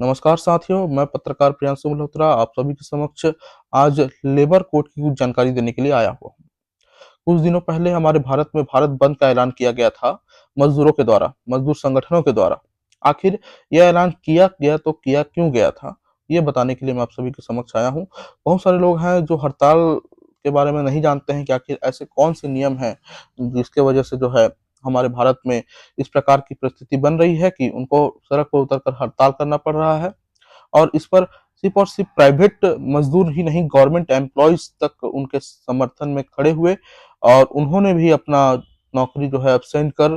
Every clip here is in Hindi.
नमस्कार साथियों, मैं पत्रकार प्रियांशु मल्होत्रा आप सभी के समक्ष आज लेबर कोड की कुछ जानकारी देने के लिए आया हुआ हूँ। कुछ दिनों पहले हमारे भारत में भारत बंद का ऐलान किया गया था मजदूरों के द्वारा, मजदूर संगठनों के द्वारा। आखिर यह ऐलान किया गया तो किया क्यों गया था, ये बताने के लिए मैं आप सभी के समक्ष आया हूँ। बहुत सारे लोग हैं जो हड़ताल के बारे में नहीं जानते हैं कि आखिर ऐसे कौन से नियम हैं जिसके वजह से जो है हमारे भारत में इस प्रकार की परिस्थिति बन रही है कि उनको सड़क पर उतरकर हड़ताल करना पड़ रहा है। और इस पर सिर्फ और सिर्फ प्राइवेट मजदूर ही नहीं, गवर्नमेंट एम्प्लॉयज तक उनके समर्थन में खड़े हुए और उन्होंने भी अपना नौकरी जो है अब्सेंट कर,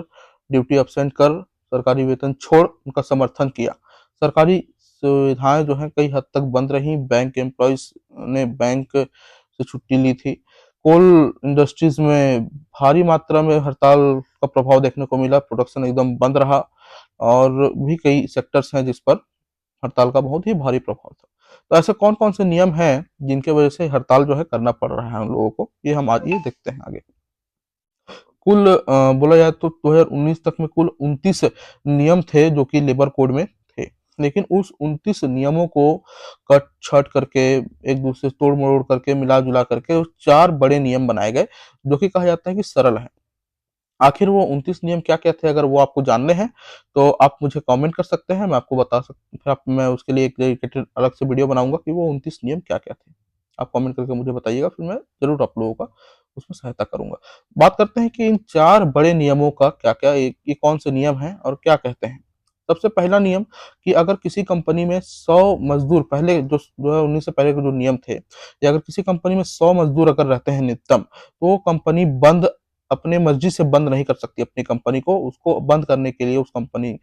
ड्यूटी अब्सेंट कर, सरकारी वेतन छोड़ उनका समर्थन किया। सरकारी सुविधाएं जो है कई हद तक बंद रही। बैंक एम्प्लॉयज ने बैंक से छुट्टी ली थी। कोल इंडस्ट्रीज में भारी मात्रा में हड़ताल का प्रभाव देखने को मिला, प्रोडक्शन एकदम बंद रहा। और भी कई सेक्टर्स हैं जिस पर हड़ताल का बहुत ही भारी प्रभाव था। तो ऐसे कौन-कौन से नियम हैं जिनके वजह से हड़ताल जो है करना पड़ रहा है हम लोगों को? ये हम आज ये देखते हैं आगे। कुल बोला जाए तो 2019 तक में कुल 29 नियम थे जो कि लेबर कोड में थे। लेकिन उस 29 नियमों को कट-छाँट करके, एक दूसरे से तोड़-मरोड़ करके, मिला-जुला करके 4 बड़े नियम बनाए गए, जो कि कहा जाता है कि सरल हैं। आखिर वो 29 नियम क्या-क्या थे, अगर वो आपको जानने हैं, तो आप मुझे कमेंट कर सकते हैं, मैं आपको बता सक फिर आप मैं उसके लिए एक डेडिकेटेड अलग से वीडियो बनाऊँगा कि वो 29 नियम क्या-क्या थे। आप कमेंट करके मुझे बताइएगा, फिर मैं ज़रूर आप लोगों का उसमें सहायता करूँगा। बात करते हैं कि इन 4 बड़े नियमों का क्या-क्या ये कौन से नियम हैं और क्या कहते हैं। सबसे पहला नियम कि अगर किसी कंपनी में 100 मज़दूर, पहले जो 2019 से पहले के जो नियम थे, या अगर किसी कंपनी में 100 मज़दूर अगर रहते हैं न्यूनतम, तो वो कंपनी बंद अपने मर्जी से बंद नहीं कर सकती अपनी कंपनी को। उसको बंद करने के लिए उस कंपनी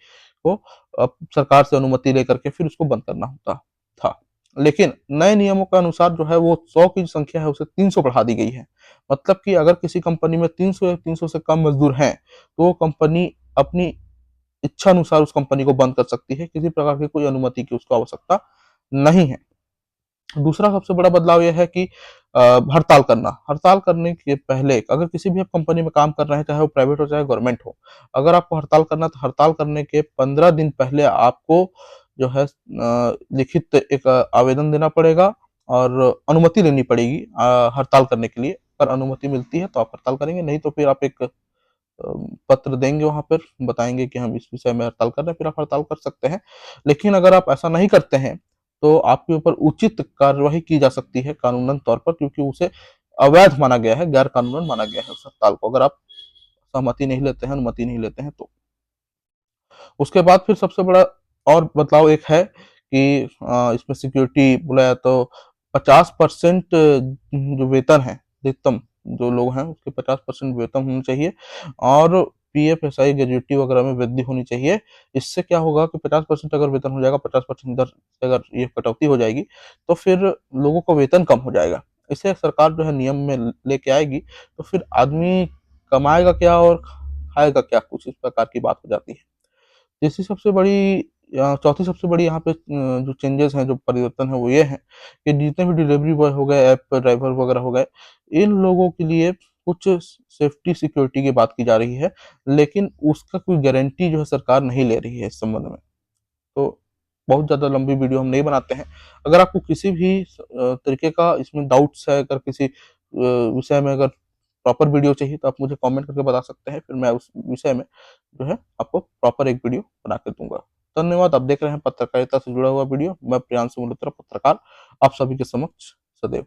को सरकार से अनुमति लेकर के फिर उसको बंद करना होता था। लेकिन नए नियमों के अनुसार जो है वो 100 की जो संख्या है उसे 300 बढ़ा दी गई है। मतलब कि अगर किसी कंपनी में 300 या 300 से कम मजदूर हैं, तो वो कंपनी अपनी इच्छा अनुसार उस कंपनी को बंद कर सकती है। किसी प्रकार की कोई अनुमति की उसको आवश्यकता नहीं है। दूसरा सबसे बड़ा बदलाव ये है कि हड़ताल करना। हड़ताल करने के पहले अगर किसी भी आप कंपनी में काम कर रहे हैं, चाहे वो प्राइवेट हो चाहे गवर्नमेंट हो, अगर आपको हड़ताल करना है तो हड़ताल करने के 15 दिन पहले आपको जो है लिखित एक आवेदन देना पड़ेगा और अनुमति लेनी पड़ेगी हड़ताल करने के लिए। अगर अनुमति मिलती है तो आप हड़ताल करेंगे, नहीं तो फिर आप एक पत्र देंगे वहाँ पर, बताएँगे कि हम इस विषय में हड़ताल कर रहे हैं, फिर आप हड़ताल कर सकते हैं। लेकिन अगर आप ऐसा नहीं करते हैं, तो आपके ऊपर उचित कार्यवाही की जा सकती है कानूनन तौर पर, क्योंकि उसे अवैध माना गया है, गैर कानूनन माना गया है उस हड़ताल को, अगर आप सहमति नहीं लेते हैं, अनुमति नहीं लेते हैं तो। उसके बाद फिर सबसे बड़ा और बदलाव एक है कि इसमें सिक्योरिटी बोला जाए तो 50% जो वेतन है, अधिकतम जो लोग हैं उसके 50% वेतन होना चाहिए और पीएफ, एसआई, ग्रेच्युटी वगैरह में वृद्धि होनी चाहिए। इससे क्या होगा कि 50% अगर वेतन हो जाएगा, 50% इधर से अगर ये कटौती हो जाएगी, तो फिर लोगों को वेतन कम हो जाएगा। इसे सरकार जो है नियम में लेके आएगी, तो फिर आदमी कमाएगा क्या और खाएगा क्या, कुछ इस प्रकार की बात हो जाती है। तीसरी सबसे बड़ी या चौथी सबसे बड़ी यहाँ पे जो चेंजेस हैं, जो परिवर्तन है वो ये है कि जितने भी डिलीवरी बॉय हो गए, ऐप ड्राइवर वगैरह हो गए, इन लोगों के लिए कुछ सेफ्टी सिक्योरिटी की बात की जा रही है, लेकिन उसका कोई गारंटी जो है सरकार नहीं ले रही है इस संबंध में। तो बहुत ज़्यादा लंबी वीडियो हम नहीं बनाते हैं। अगर आपको किसी भी तरीके का इसमें डाउट्स है, अगर किसी विषय में अगर प्रॉपर वीडियो चाहिए तो आप मुझे कमेंट करके बता सकते हैं, फिर मैं उस विषय में जो है आपको प्रॉपर एक वीडियो बना के दूँगा। धन्यवाद। आप देख रहे हैं पत्रकारिता से जुड़ा हुआ वीडियो। मैं प्रियांशु मल्होत्रा, पत्रकार, आप सभी के समक्ष सदैव।